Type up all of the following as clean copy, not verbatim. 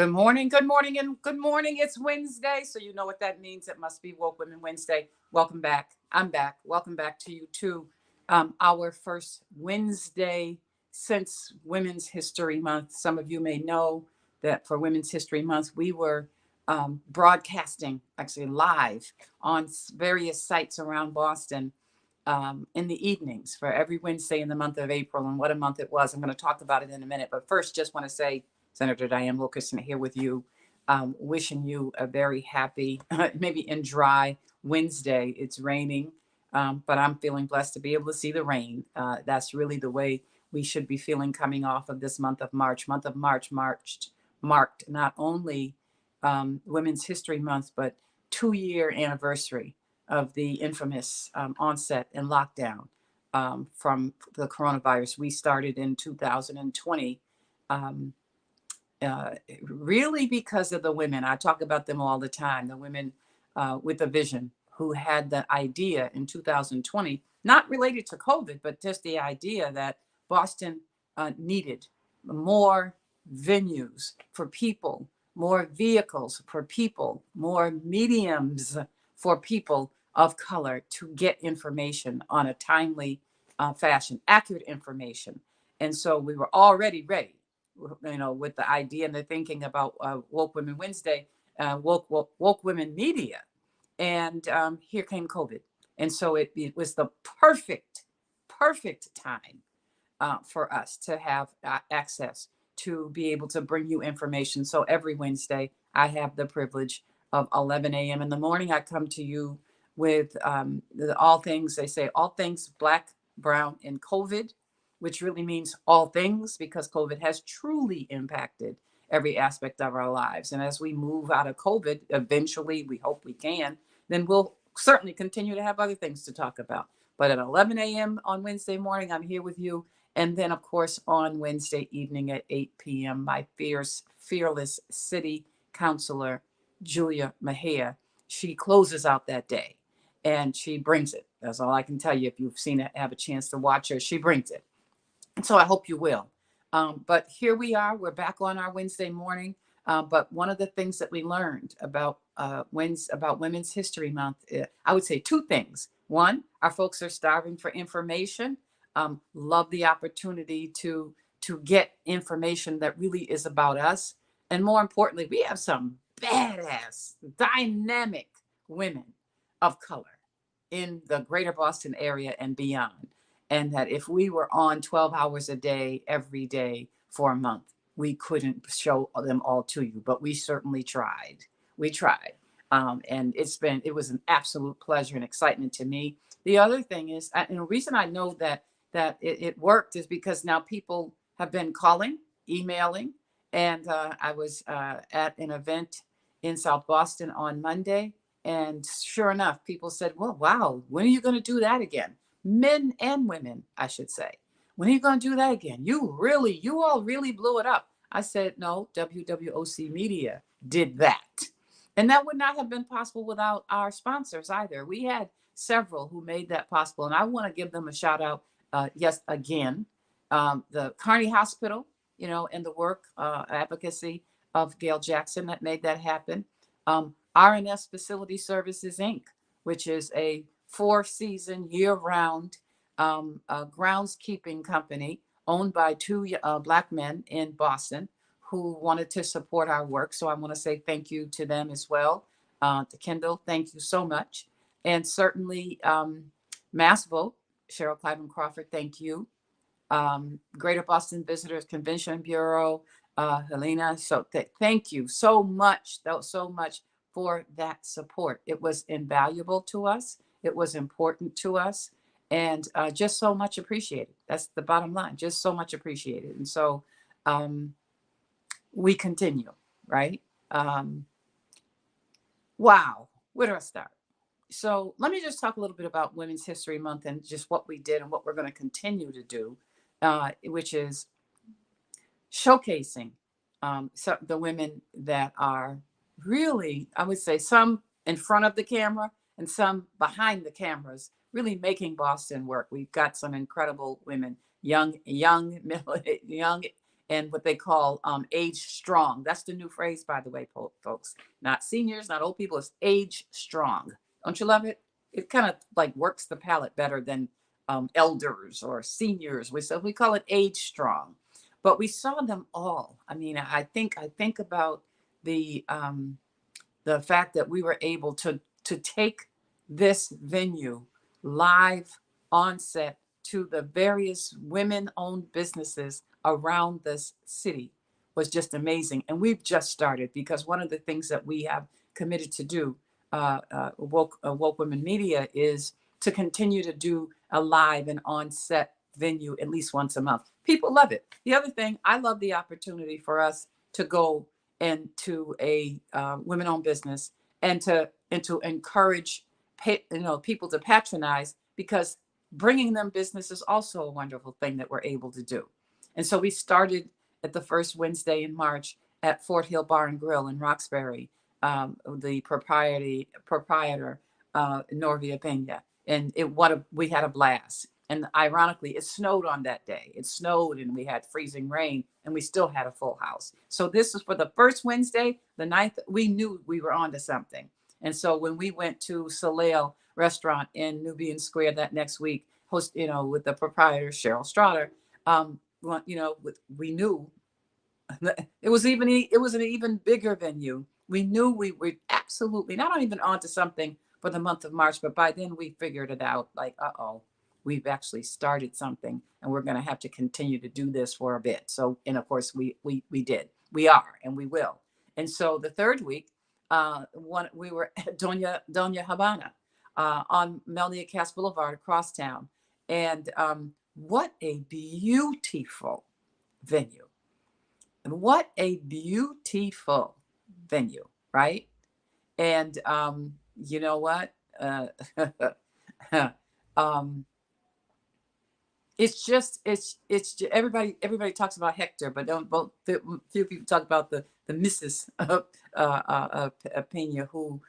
Good morning, good morning, and good morning. It's Wednesday, so you know what that means. It must be Woke Women Wednesday. Welcome back. I'm back. Welcome back to you too. Our first Wednesday since Women's History Month. Some of you may know that for Women's History Month, we were broadcasting actually live on various sites around Boston in the evenings for every Wednesday in the month of April. And what a month it was. I'm going to talk about it in a minute. But first, just want to say, Senator Dianne Wilkerson here with you, wishing you a very happy, maybe in dry Wednesday. It's raining, but I'm feeling blessed to be able to see the rain. That's really the way we should be feeling coming off of this month of March. Month of March marked not only Women's History Month, but 2-year anniversary of the infamous onset and lockdown from the coronavirus. We started in 2020, really because of the women. I talk about them all the time, the women with a vision who had the idea in 2020, not related to COVID, but just the idea that Boston needed more venues for people, more vehicles for people, more mediums for people of color to get information on a timely fashion, accurate information. And so we were already ready, with the idea and the thinking about Woke Women Wednesday, woke Women Media. And here came COVID. And so it was the perfect time for us to have access to be able to bring you information. So every Wednesday, I have the privilege of 11 a.m. in the morning. I come to you with all things, they say, all things Black, Brown, and COVID, which really means all things because COVID has truly impacted every aspect of our lives. And as we move out of COVID, eventually, we hope we can, then we'll certainly continue to have other things to talk about. But at 11 a.m. on Wednesday morning, I'm here with you. And then, of course, on Wednesday evening at 8 p.m., my fearless city councilor, Julia Mejia, she closes out that day and she brings it. That's all I can tell you. If you've seen it, have a chance to watch her, she brings it. And so I hope you will. But here we are. We're back on our Wednesday morning. But one of the things that we learned about Women's History Month, I would say two things. One, our folks are starving for information. Love the opportunity to get information that really is about us. And more importantly, we have some badass, dynamic women of color in the greater Boston area and beyond. And that if we were on 12 hours a day, every day for a month, we couldn't show them all to you, but we certainly tried. We tried. And it was an absolute pleasure and excitement to me. The other thing is, and the reason I know that it worked is because now people have been calling, emailing, and I was at an event in South Boston on Monday, and sure enough, people said, "Well, wow, when are you going to do that again?" Men and women, I should say. When are you going to do that again? You all really blew it up. I said, no, WWOC Media did that. And that would not have been possible without our sponsors either. We had several who made that possible. And I want to give them a shout out, yes, again, the Kearney Hospital, and the work, advocacy of Gail Jackson that made that happen. R&S Facility Services, Inc., which is a 4-season, year-round groundskeeping company owned by two Black men in Boston who wanted to support our work. So I want to say thank you to them as well. To Kendall, thank you so much. And certainly MassVote, Cheryl Cliven Crawford, thank you. Greater Boston Visitors Convention Bureau, Helena. So thank you so much for that support. It was invaluable to us. It was important to us, and just so much appreciated. That's the bottom line, just so much appreciated. And so we continue, right? Wow, where do I start? So let me just talk a little bit about Women's History Month and just what we did and what we're going to continue to do, which is showcasing the women that are really, I would say, some in front of the camera and some behind the cameras, really making Boston work. We've got some incredible women, young and what they call age strong. That's the new phrase, by the way, folks. Not seniors, not old people. It's age strong. Don't you love it? It kind of like works the palate better than elders or seniors. So we call it age strong. But we saw them all. I mean, I think about the the fact that we were able to take this venue live on set to the various women-owned businesses around this city was just amazing. And we've just started, because one of the things that we have committed to do, Woke Women Media, is to continue to do a live and on-set venue at least once a month. People love it. The other thing, I love the opportunity for us to go into a women-owned business and to encourage people to patronize, because bringing them business is also a wonderful thing that we're able to do. And so we started at the first Wednesday in March at Fort Hill Bar and Grill in Roxbury, the proprietor, Norvia Pena. And we had a blast. And ironically, it snowed on that day. It snowed and we had freezing rain, and we still had a full house. So this is for the first Wednesday, the 9th. We knew we were on to something. And so when we went to Soleil Restaurant in Nubian Square that next week, with the proprietor, Cheryl Strotter, we knew it was an even bigger venue. We knew we were absolutely not even onto something for the month of March, but by then we figured it out. Like, we've actually started something, and we're going to have to continue to do this for a bit. So, and of course, we did. We are, and we will. And so the third week, we were at Doña Habana on Melnia Cass Boulevard across town, and what a beautiful venue! What a beautiful venue, right? And you know what? It's just, everybody talks about Hector, but few people talk about the Mrs. Pena, who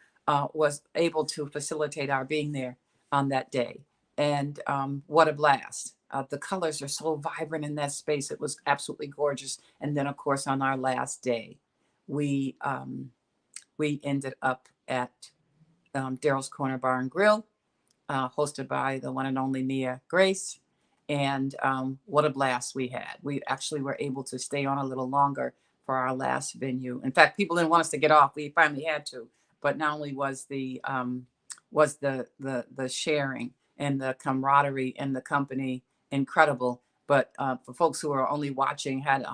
was able to facilitate our being there on that day. And what a blast. The colors are so vibrant in that space. It was absolutely gorgeous. And then, of course, on our last day, we ended up at Daryl's Corner Bar and Grill, hosted by the one and only Mia Grace. And what a blast we had. We actually were able to stay on a little longer for our last venue. In fact, people didn't want us to get off. We finally had to. But not only was the sharing and the camaraderie and the company incredible, but for folks who are only watching, had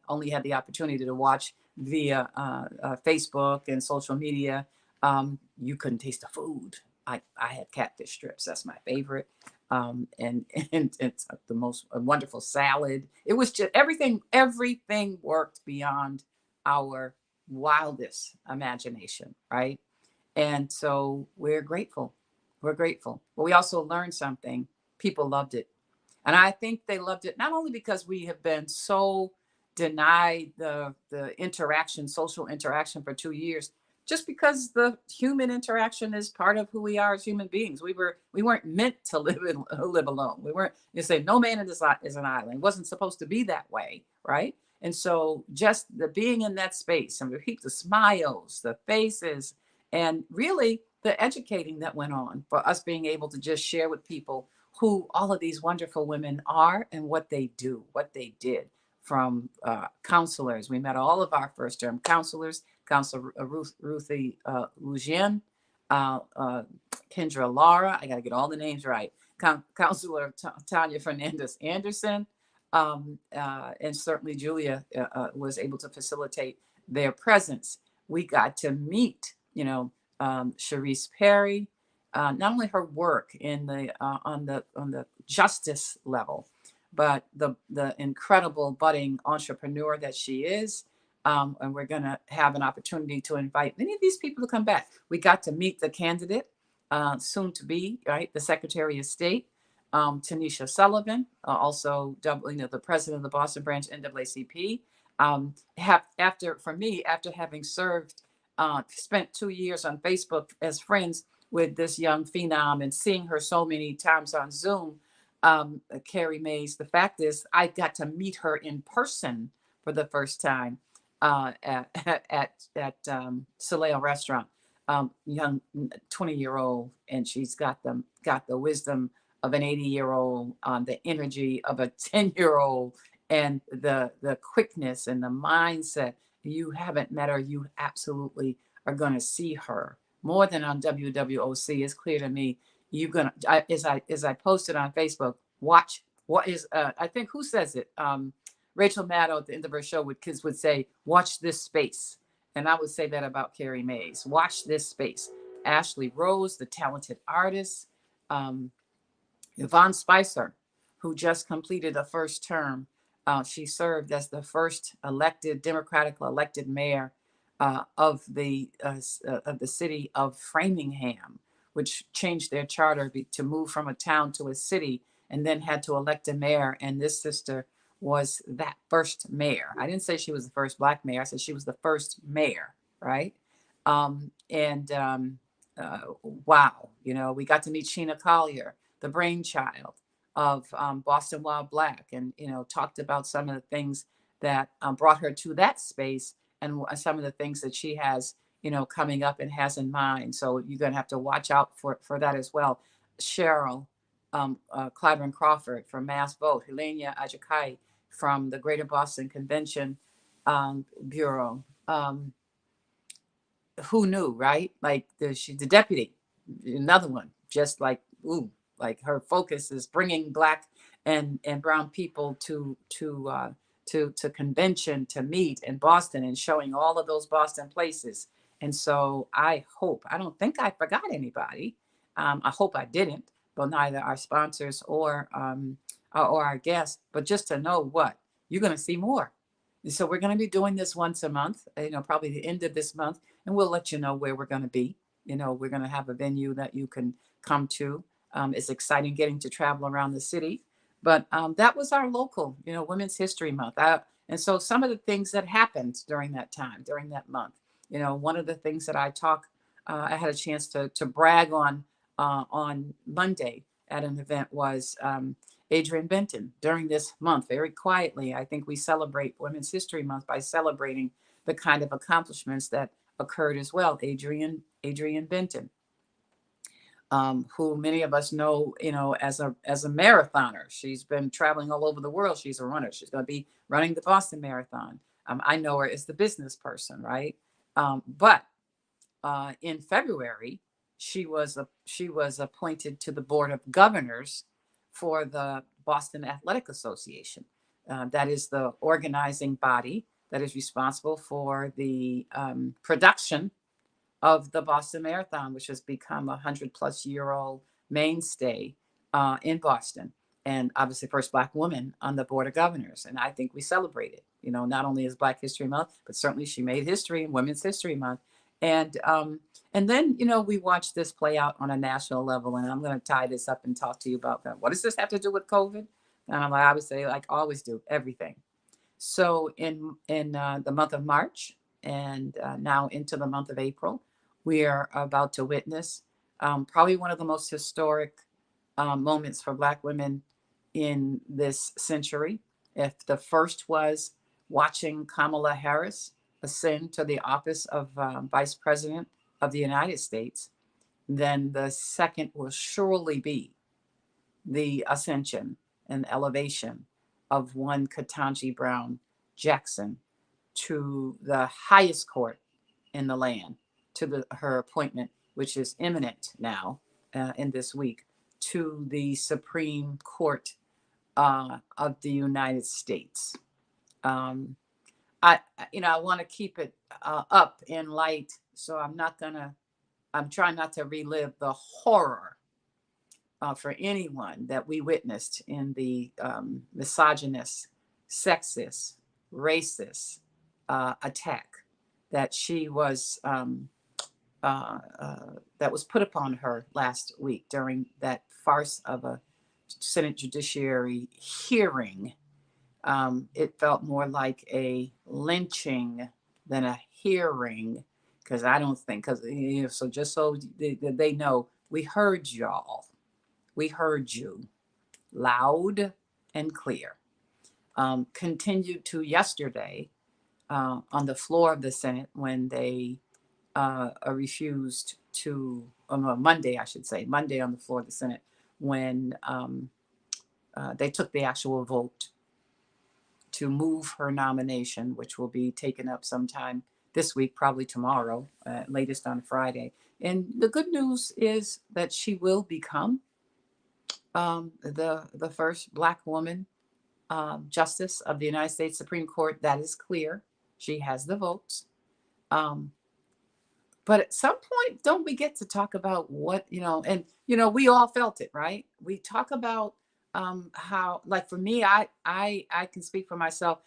only had the opportunity to watch via Facebook and social media, you couldn't taste the food. I had catfish strips. That's my favorite. And it's the most wonderful salad. It was just everything worked beyond our wildest imagination, right? And so we're grateful. We're grateful. But we also learned something. People loved it. And I think they loved it not only because we have been so denied the social interaction for 2 years, just because the human interaction is part of who we are as human beings. We weren't meant to live alone. We weren't, you say, no man is an island. It wasn't supposed to be that way, right? And so just the being in that space and the smiles, the faces, and really the educating that went on for us being able to just share with people who all of these wonderful women are and what they do, what they did. From counselors, we met all of our first term counselors, Counselor Ruthie Lujian, Kendra Lara, I got to get all the names right, Counselor Tanya Fernandez Anderson, and certainly Julia was able to facilitate their presence. We got to meet, Sharice Perry, not only her work in on the justice level, but the incredible budding entrepreneur that she is. And we're going to have an opportunity to invite many of these people to come back. We got to meet the candidate, soon to be, right, the Secretary of State, Tanisha Sullivan, also the president of the Boston branch NAACP. After having spent 2 years on Facebook as friends with this young phenom and seeing her so many times on Zoom, Carrie Mays, the fact is I got to meet her in person for the first time at Soleil restaurant. Young 20-year-old, and she's got the wisdom of an 80-year-old, the energy of a 10-year-old, and the quickness and the mindset. You haven't met her, you absolutely are going to see her more than on WWOC. It's clear to me you're gonna, as I posted on Facebook, watch what is I think, who says it, Rachel Maddow at the end of her show with kids would say, watch this space. And I would say that about Carrie Mays. Watch this space. Ashley Rose, the talented artist. um, Yvonne Spicer, who just completed a first term. She served as the first democratically elected mayor of the city of Framingham, which changed their charter to move from a town to a city, and then had to elect a mayor. And this sister was that first mayor. I didn't say she was the first Black mayor. I said she was the first mayor, right? And wow, we got to meet Gina Collier, the brainchild of Boston Wild Black, and talked about some of the things that brought her to that space, and some of the things that she has coming up and has in mind. So you're going to have to watch out for that as well. Cheryl Clyburn Crawford from Mass Vote, Helenia Ajakai from the Greater Boston Convention Bureau. Who knew, right? Like she's the deputy, another one, just like, ooh, like her focus is bringing Black and brown people to convention, to meet in Boston, and showing all of those Boston places. And so I don't think I forgot anybody. I hope I didn't, but neither our sponsors or our guests. But just to know what you're going to see more. So we're going to be doing this once a month, probably the end of this month, and we'll let you know where we're going to be. We're going to have a venue that you can come to. It's exciting getting to travel around the city. But that was our local, Women's History Month. And so some of the things that happened during that time, during that month, one of the things that I had a chance to brag on Monday at an event was Adrian Benton. During this month, very quietly, I think we celebrate Women's History Month by celebrating the kind of accomplishments that occurred as well. Adrian Benton, who many of us know, as a marathoner. She's been traveling all over the world. She's a runner. She's going to be running the Boston Marathon. I know her as the business person, right? But in February, she was appointed to the Board of Governors for the Boston Athletic Association. That is the organizing body that is responsible for the production of the Boston Marathon, which has become a 100-plus-year-old mainstay in Boston, and obviously first Black woman on the Board of Governors. And I think we celebrate it, not only as Black History Month, but certainly she made history in Women's History Month. And then, we watched this play out on a national level. And I'm going to tie this up and talk to you about that. What does this have to do with COVID? And I would say, like I always do, everything. So in the month of March and now into the month of April, we are about to witness probably one of the most historic moments for Black women in this century. If the first was watching Kamala Harris ascend to the office of Vice President of the United States, then the second will surely be the ascension and elevation of one Ketanji Brown Jackson to the highest court in the land, to her appointment, which is imminent now in this week, to the Supreme Court of the United States. I want to keep it up in light, so I'm trying not to relive the horror for anyone that we witnessed in the misogynist, sexist, racist attack that she was that was put upon her last week during that farce of a Senate Judiciary hearing. It felt more like a lynching than a hearing, because I don't think, so just so they know, we heard y'all. We heard you loud and clear. continued to yesterday on the floor of the Senate when they refused to, Monday, I should say, Monday on the floor of the Senate when they took the actual vote to move her nomination, which will be taken up sometime this week, probably tomorrow, latest on Friday. And the good news is that she will become the first Black woman justice of the United States Supreme Court. That is clear. She has the votes. Um, but at some point, don't we get to talk about what, and, we all felt it, right? We talk about how, like for me, I can speak for myself.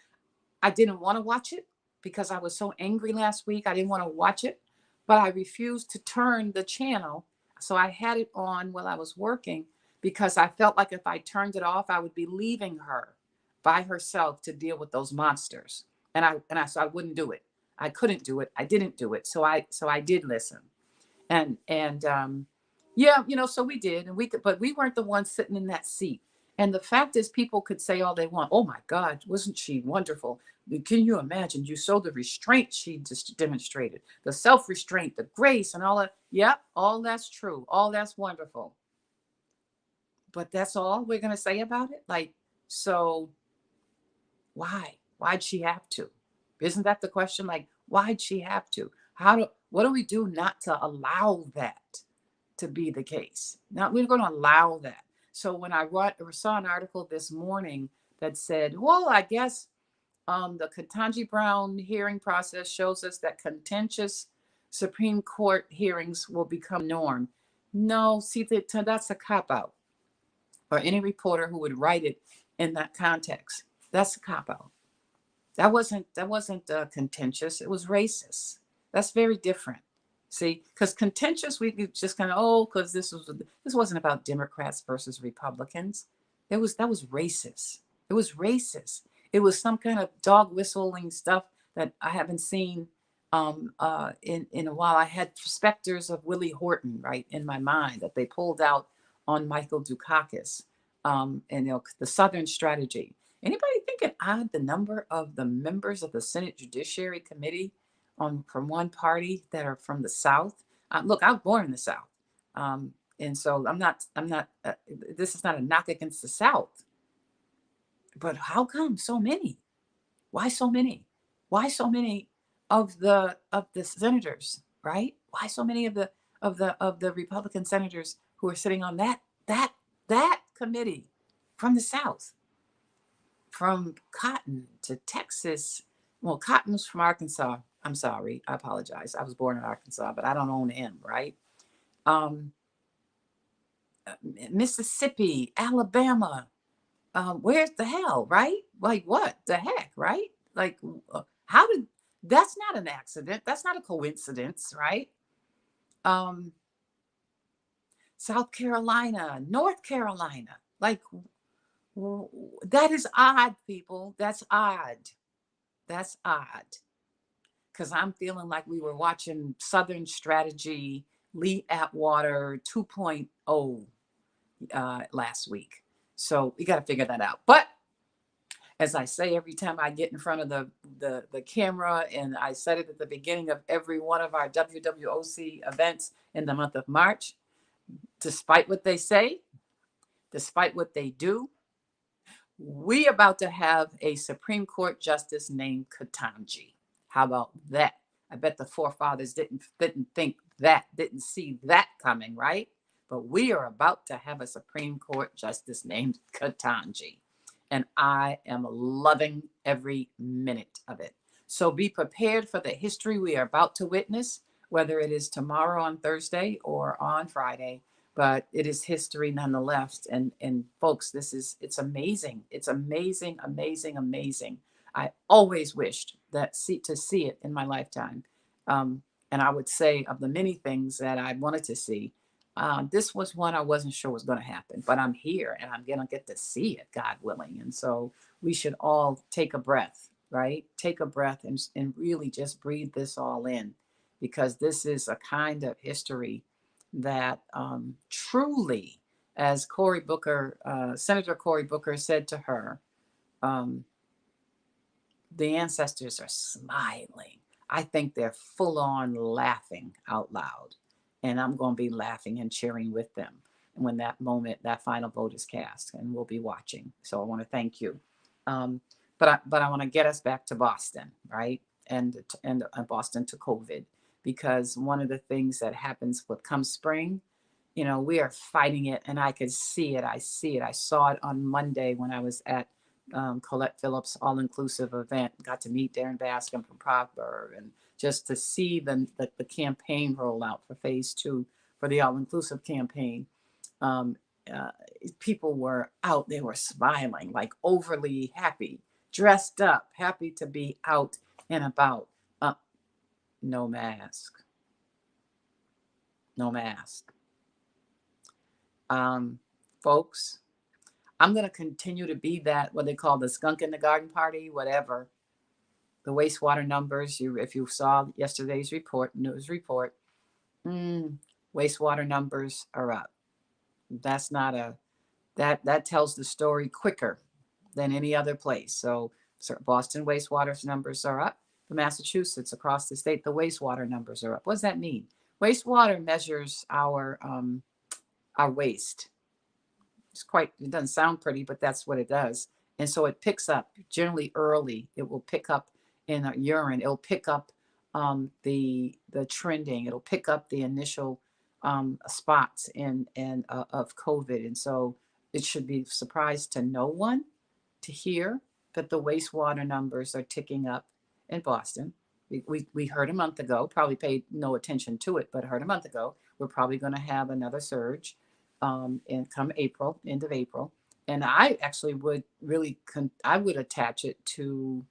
I didn't want to watch it because I was so angry last week. I didn't want to watch it, but I refused to turn the channel. So I had it on while I was working because I felt like if I turned it off, I would be leaving her by herself to deal with those monsters. So I wouldn't do it. I couldn't do it. I didn't do it. So I did listen. And yeah, so we did, and but we weren't the ones sitting in that seat. And the fact is, people could say all they want. Oh my God, wasn't she wonderful? Can you imagine? You saw the restraint she just demonstrated, the self-restraint, the grace, and all that. Yep, all that's true. All that's wonderful. But that's all we're gonna say about it. Like, so why? Why'd she have to? Isn't that the question? Like, why'd she have to? What do we do not to allow that to be the case? Now we're going to allow that. So when I saw an article this morning that said, well, I guess the Ketanji Brown hearing process shows us that contentious Supreme Court hearings will become norm. No, see, that's a cop out. Or any reporter who would write it in that context, that's a cop out. That wasn't contentious. It was racist. That's very different. See, because contentious, we could just kind of, because this wasn't about Democrats versus Republicans. That was racist. It was racist. It was some kind of dog whistling stuff that I haven't seen in a while. I had specters of Willie Horton right in my mind that they pulled out on Michael Dukakis, and the Southern strategy. Anybody think it odd the number of the members of the Senate Judiciary Committee from one party that are from the South? Look, I was born in the South, and so I'm not. This is not a knock against the South, but how come so many? Why so many? Why so many of the senators? Right? Why so many of the Republican senators who are sitting on that committee from the South? From Cotton to Texas. Well, Cotton's from Arkansas. I'm sorry. I apologize. I was born in Arkansas, but I don't own him, right? Um, Mississippi, Alabama. Where's the hell, right? Like, what the heck, right? Like, how did that's not an accident. That's not a coincidence, right? Um, South Carolina, North Carolina. Like, that is odd, people. That's odd. That's odd. Because I'm feeling like we were watching Southern Strategy, Lee Atwater 2.0 last week. So we got to figure that out. But as I say every time I get in front of the camera, and I said it at the beginning of every one of our WWOC events in the month of March, despite what they say, despite what they do, we about to have a Supreme Court justice named Ketanji. How about that? I bet the forefathers didn't think that, didn't see that coming, right? But we are about to have a Supreme Court justice named Ketanji. And I am loving every minute of it. So be prepared for the history we are about to witness, whether it is tomorrow on Thursday or on Friday. But it is history nonetheless. And folks, it's amazing. It's amazing, amazing, amazing. I always wished to see it in my lifetime. And I would say of the many things that I wanted to see, this was one I wasn't sure was going to happen, but I'm here and I'm going to get to see it, God willing. And so we should all take a breath, right? Take a breath and really just breathe this all in, because this is a kind of history that truly, as Senator Cory Booker said to her, the ancestors are smiling. I think they're full on laughing out loud. And I'm going to be laughing and cheering with them when that moment, that final vote is cast, and we'll be watching. So I want to thank you. Um, but I want to get us back to Boston, right? And Boston to COVID, because one of the things that happens with come spring, we are fighting it, and I could see it. I see it. I saw it on Monday when I was at Colette Phillips' all-inclusive event. Got to meet Darren Bascom from Proctor, and just to see the campaign roll out for phase 2 for the all-inclusive campaign. Um, uh, People were out. They were smiling, like overly happy, dressed up, happy to be out and about. Uh, no mask. No mask. Um, Folks, I'm going to continue to be that, what they call the skunk in the garden party, whatever. The wastewater numbers, if you saw yesterday's news report, wastewater numbers are up. That's not that tells the story quicker than any other place. So Boston wastewater numbers are up. The Massachusetts, across the state, the wastewater numbers are up. What does that mean? Wastewater measures our waste. It doesn't sound pretty, but that's what it does. And so it picks up generally early. It will pick up in a urine. It'll pick up the trending. It'll pick up the initial spots of COVID. And so it should be a surprise to no one to hear that the wastewater numbers are ticking up in Boston. We heard a month ago, probably paid no attention to it, but heard a month ago, we're probably going to have another surge and come April, end of April. And I actually would really, I would attach it to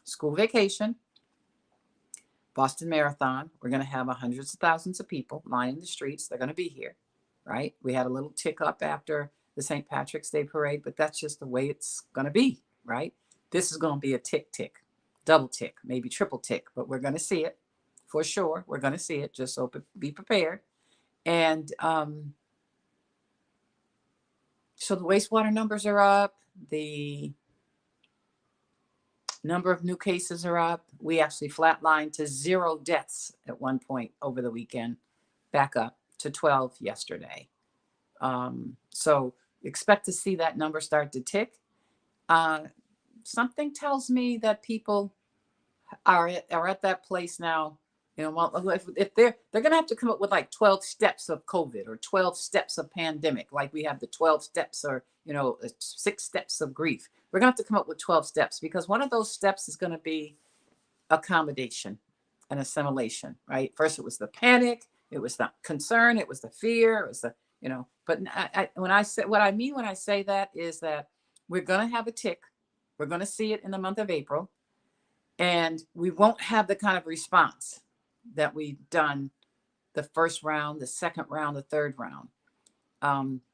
school vacation, Boston Marathon. We're going to have hundreds of thousands of people lining the streets. They're going to be here, right? We had a little tick up after the St. Patrick's Day parade, but that's just the way it's going to be, right? This is going to be a tick, double tick, maybe triple tick, but we're going to see it for sure. We're going to see it, just so be prepared. And so the wastewater numbers are up. The number of new cases are up. We actually flatlined to 0 deaths at one point over the weekend, back up to 12 yesterday. So expect to see that number start to tick. Something tells me that people are at that place now. If they're going to have to come up with like 12 steps of COVID or 12 steps of pandemic, like we have the 12 steps or 6 steps of grief. We're going to have to come up with 12 steps, because one of those steps is going to be accommodation and assimilation, right? First, it was the panic, it was the concern, it was the fear, it was the, but when I say, what I mean when I say that is that we're going to have a tick. We're going to see it in the month of April, and we won't have the kind of response that we've done the first round, the second round, the third round.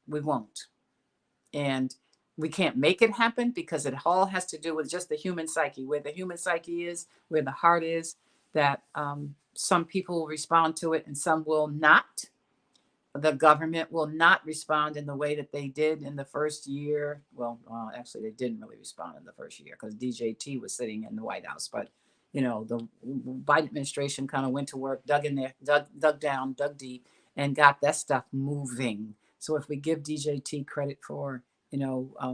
We won't. And we can't make it happen, because it all has to do with just the human psyche, where the human psyche is, where the heart is, that some people will respond to it and some will not. The government will not respond in the way that they did in the first year. Well, actually, they didn't really respond in the first year, because DJT was sitting in the White House. But, the Biden administration kind of went to work, dug in there, dug down, dug deep, and got that stuff moving. So if we give DJT credit for,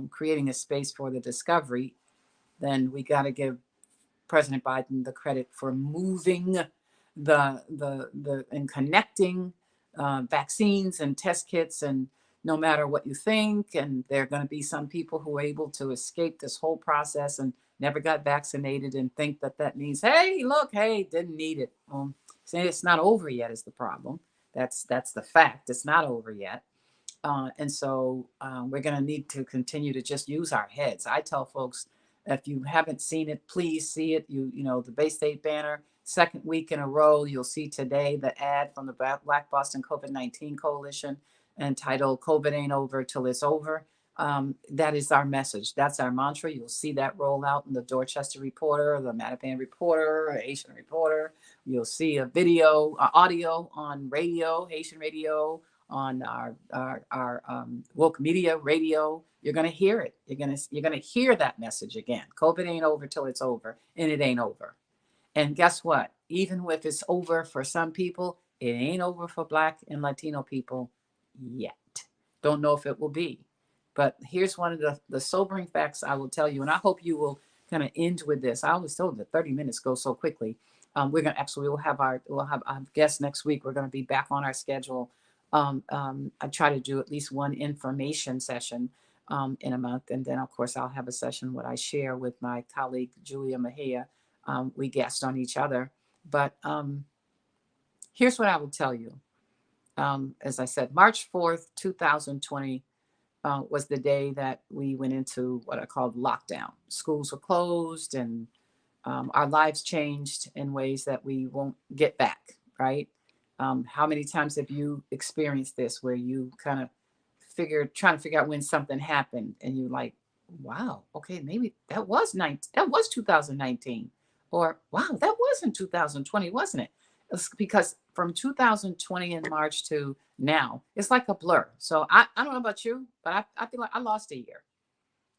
creating a space for the discovery, then we got to give President Biden the credit for moving and connecting vaccines and test kits. And no matter what you think, and there are going to be some people who are able to escape this whole process and never got vaccinated and think that means, hey, look, hey, didn't need it. Say it's not over yet is the problem. That's the fact. It's not over yet. And so we're going to need to continue to just use our heads. I tell folks, if you haven't seen it, please see it. The Bay State banner, second week in a row, you'll see today the ad from the Black Boston COVID-19 Coalition entitled "COVID Ain't Over Till It's Over." That is our message. That's our mantra. You'll see that roll out in the Dorchester Reporter, the Mattapan Reporter, Haitian Reporter. You'll see a video, audio on radio, Haitian radio, on our woke media radio, You're going to hear it. You're going to hear that message again. COVID ain't over till it's over, and it ain't over. And guess what? Even if it's over for some people, it ain't over for Black and Latino people yet. Don't know if it will be. But here's one of the sobering facts I will tell you, and I hope you will kind of end with this. I always told that 30 minutes go so quickly. We'll have our guests next week. We're going to be back on our schedule. I try to do at least one information session in a month, and then of course I'll have a session what I share with my colleague Julia Mejia. We guest on each other, but here's what I will tell you. As I said, March 4th, 2020 was the day that we went into what I called lockdown. Schools were closed, and our lives changed in ways that we won't get back, right? How many times have you experienced this where you kind of trying to figure out when something happened and you like, wow, okay, maybe that was 2019, or wow, that was in 2020, wasn't it? It's because from 2020 in March to now, it's like a blur. So I don't know about you, but I feel like I lost a year,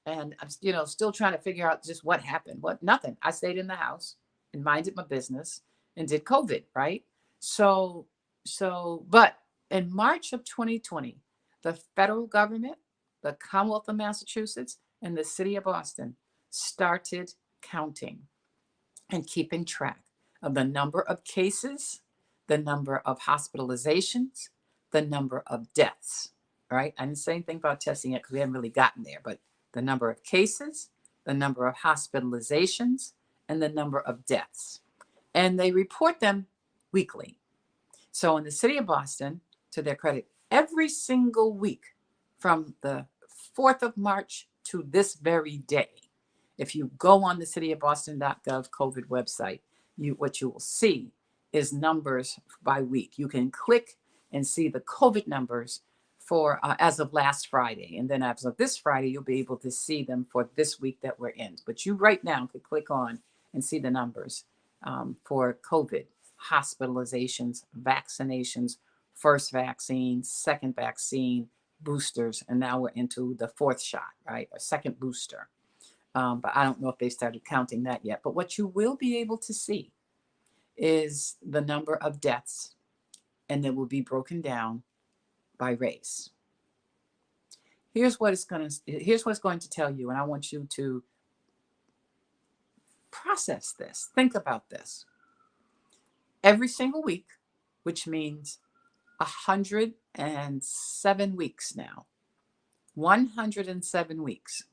and I'm still trying to figure out just what happened. Nothing. I stayed in the house and minded my business and did COVID, right? But in March of 2020, the federal government, the Commonwealth of Massachusetts, and the city of Boston started counting and keeping track of the number of cases, the number of hospitalizations, the number of deaths, right? I didn't say anything about testing yet because we haven't really gotten there, but the number of cases, the number of hospitalizations, and the number of deaths. And they report them weekly. So in the city of Boston, to their credit, every single week from the 4th of March to this very day, if you go on the cityofboston.gov COVID website, what you will see is numbers by week. You can click and see the COVID numbers for as of last Friday. And then as of this Friday, you'll be able to see them for this week that we're in. But you right now could click on and see the numbers for COVID, hospitalizations, vaccinations, first vaccine, second vaccine, boosters, and now we're into the fourth shot, right? Or second booster. But I don't know if they started counting that yet. But what you will be able to see is the number of deaths, and it will be broken down by race. Here's what it's going to tell you, and I want you to process this. Think about this. Every single week, which means 107 weeks now. 107 weeks.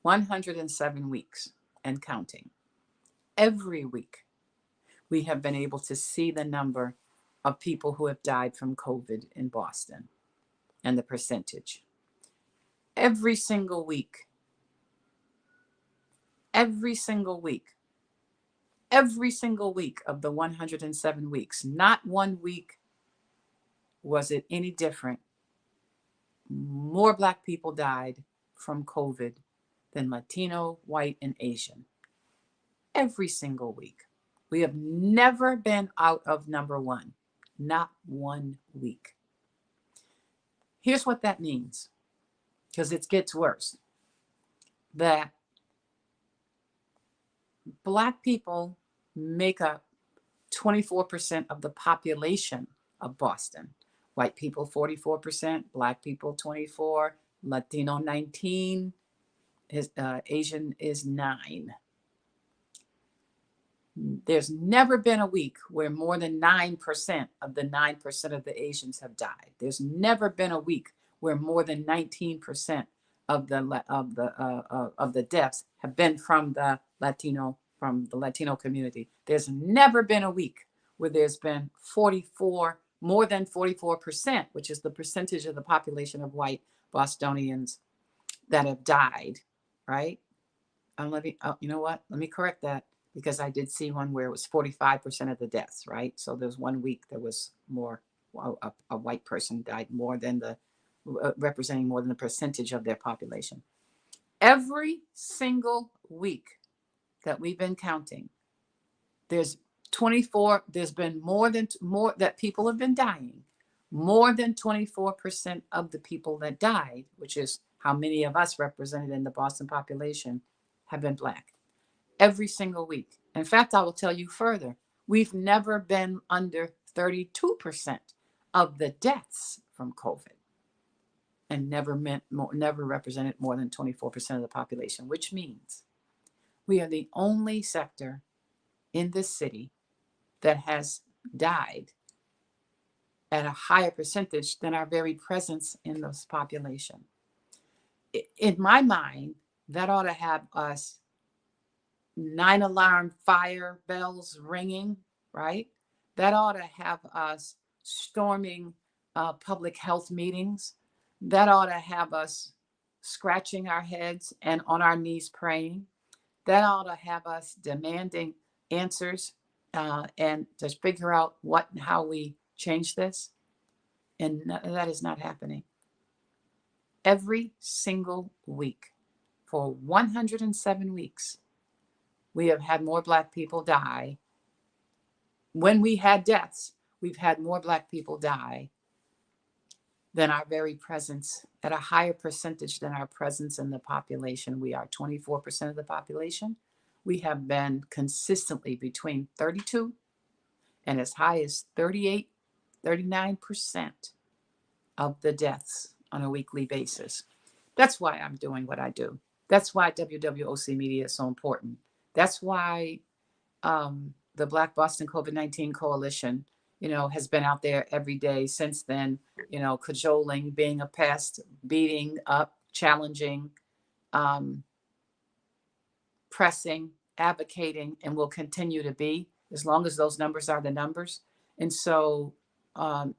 107 weeks and counting. Every week, we have been able to see the number of people who have died from COVID in Boston and the percentage. Every single week. Every single week. Every single week of the 107 weeks. Not one week was it any different. More Black people died from COVID than Latino, white, and Asian. Every single week. We have never been out of number one. Not one week. Here's what that means, because it gets worse. That Black people make up 24% of the population of Boston. White people 44%, Black people 24%, Latino 19%, Asian is 9%. There's never been a week where more than 9% of the 9% of the Asians have died. There's never been a week where more than 19% of the deaths have been from the Latino community. There's never been a week where there's been more than 44%, which is the percentage of the population of white Bostonians that have died, right? You know what? Let me correct that, because I did see one where it was 45% of the deaths, right? So there's 1 week there was more, a white person died more than representing more than the percentage of their population. Every single week that we've been counting, there's been more that people have been dying More than 24% of the people that died, which is how many of us represented in the Boston population, have been Black every single week. In fact, I will tell you further, we've never been under 32% of the deaths from COVID, and never represented more than 24% of the population, which means we are the only sector in this city that has died at a higher percentage than our very presence in this population. In my mind, that ought to have us 9 alarm fire bells ringing, right? That ought to have us storming public health meetings. That ought to have us scratching our heads and on our knees praying. That ought to have us demanding answers and to figure out what and how we change this. And that is not happening. Every single week for 107 weeks, we have had more Black people die. When we had deaths, we've had more Black people die than our very presence, at a higher percentage than our presence in the population. We are 24% of the population. We have been consistently between 32 and as high as 38, 39% of the deaths on a weekly basis. That's why I'm doing what I do. That's why WWOC Media is so important. That's why the Black Boston COVID-19 Coalition, has been out there every day since then, cajoling, being a pest, beating up, challenging, pressing, advocating, and will continue to be as long as those numbers are the numbers. And so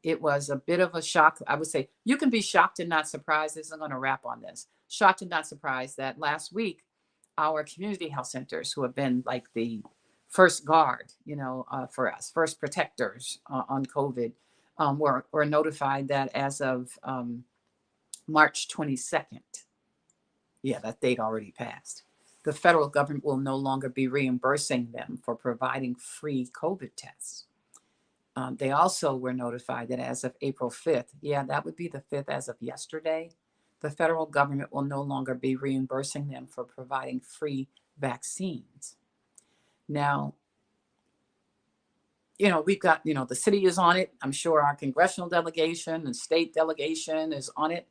it was a bit of a shock. I would say you can be shocked and not surprised. This is going to wrap on this. Shocked and not surprised that last week, our community health centers, who have been like the first guard, for us, first protectors on COVID, were notified that as of March 22nd, that date already passed, the federal government will no longer be reimbursing them for providing free COVID tests. They also were notified that as of April 5th, that would be the 5th as of yesterday, the federal government will no longer be reimbursing them for providing free vaccines. Now, we've got, the city is on it. I'm sure our congressional delegation and state delegation is on it.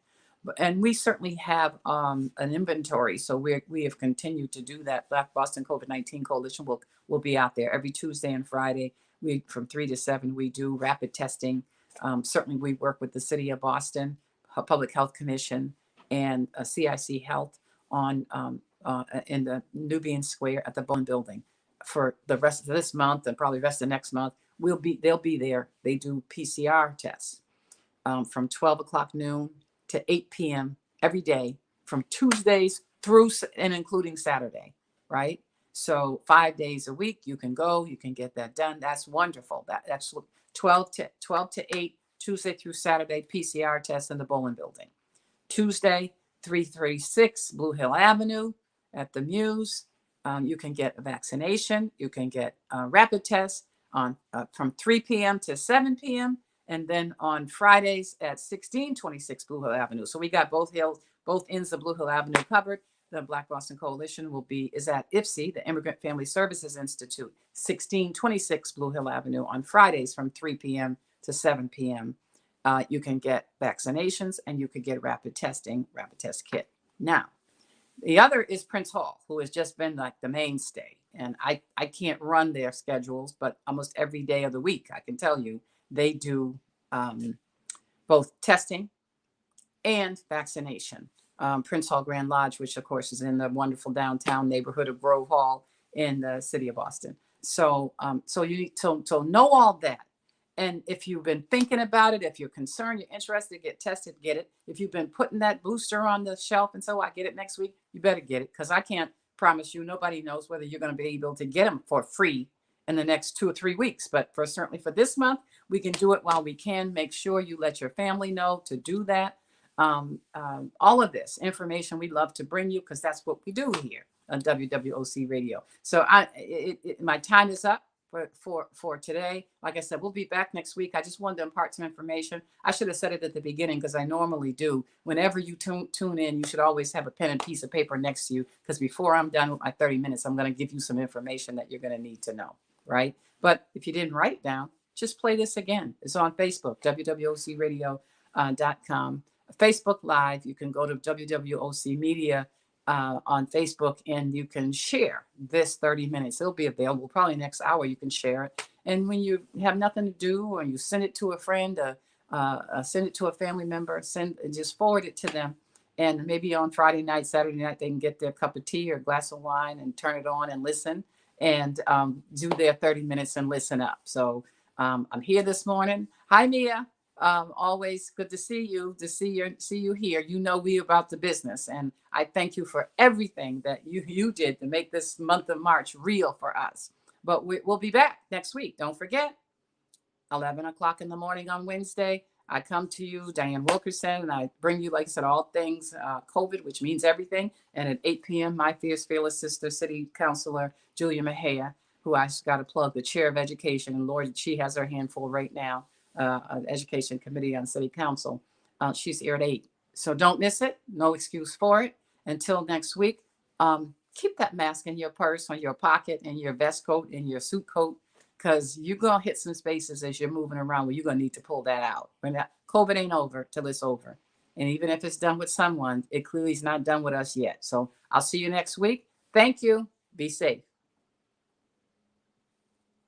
And we certainly have an inventory. So we have continued to do that. Black Boston COVID-19 Coalition will be out there every Tuesday and Friday. From 3 to 7, we do rapid testing. Certainly we work with the city of Boston, Public Health Commission, and CIC Health on in the Nubian Square at the Bone Building for the rest of this month and probably the rest of next month. They'll be there. They do PCR tests from 12 o'clock noon to 8 p.m. every day from Tuesdays through and including Saturday, right? So 5 days a week, you can go, you can get that done. That's wonderful. That's 12 to 8, Tuesday through Saturday, PCR tests in the Bowling Building. Tuesday, 336 Blue Hill Avenue at the Muse. You can get a vaccination. You can get rapid tests on from 3 p.m. to 7 p.m. And then on Fridays at 1626 Blue Hill Avenue. So we got both ends of Blue Hill Avenue covered. The Black Boston Coalition is at IFSI, the Immigrant Family Services Institute, 1626 Blue Hill Avenue on Fridays from 3 p.m. to 7 p.m. You can get vaccinations and you can get rapid test kit. Now, the other is Prince Hall, who has just been like the mainstay. And I can't run their schedules, but almost every day of the week, I can tell you, they do both testing and vaccination. Prince Hall Grand Lodge, which of course is in the wonderful downtown neighborhood of Grove Hall in the city of Boston. So you need to know all that. And if you've been thinking about it, if you're concerned, you're interested, get tested, get it. If you've been putting that booster on the shelf and so I get it next week, you better get it, because I can't promise you, nobody knows whether you're going to be able to get them for free in the next 2 or 3 weeks. But certainly for this month, we can do it while we can. Make sure you let your family know to do that. All of this information we love to bring you, because that's what we do here on WWOC Radio. So my time is up. for today. Like I said, we'll be back next week. I just wanted to impart some information. I should have said it at the beginning because I normally do. Whenever you tune in, you should always have a pen and piece of paper next to you, because before I'm done with my 30 minutes, I'm going to give you some information that you're going to need to know, right? But if you didn't write it down, just play this again. It's on Facebook, wwocradio.com. Facebook Live. You can go to WWOC Media on Facebook, and you can share this 30 minutes. It'll be available probably next hour. You can share it. And when you have nothing to do, or you send it to a friend, send it to a family member, just forward it to them. And maybe on Friday night, Saturday night, they can get their cup of tea or glass of wine and turn it on and listen, and do their 30 minutes and listen up. So I'm here this morning. Hi, Mia. Always good to see you, see you here. You know, we about the business, and I thank you for everything that you did to make this month of March real for us. But we'll be back next week. Don't forget, 11 o'clock in the morning on Wednesday. I come to you, Dianne Wilkerson, and I bring you, like I said, all things COVID, which means everything. And at 8 p.m., my fierce, fearless sister, City Councilor Julia Mejia, who I just got to plug, the chair of education. And Lord, she has her handful right now, Education Committee on City Council. She's here at 8. So don't miss it. No excuse for it. Until next week, keep that mask in your purse, or your pocket, in your vest coat, in your suit coat, because you're going to hit some spaces as you're moving around where you're going to need to pull that out. COVID ain't over till it's over. And even if it's done with someone, it clearly is not done with us yet. So I'll see you next week. Thank you. Be safe.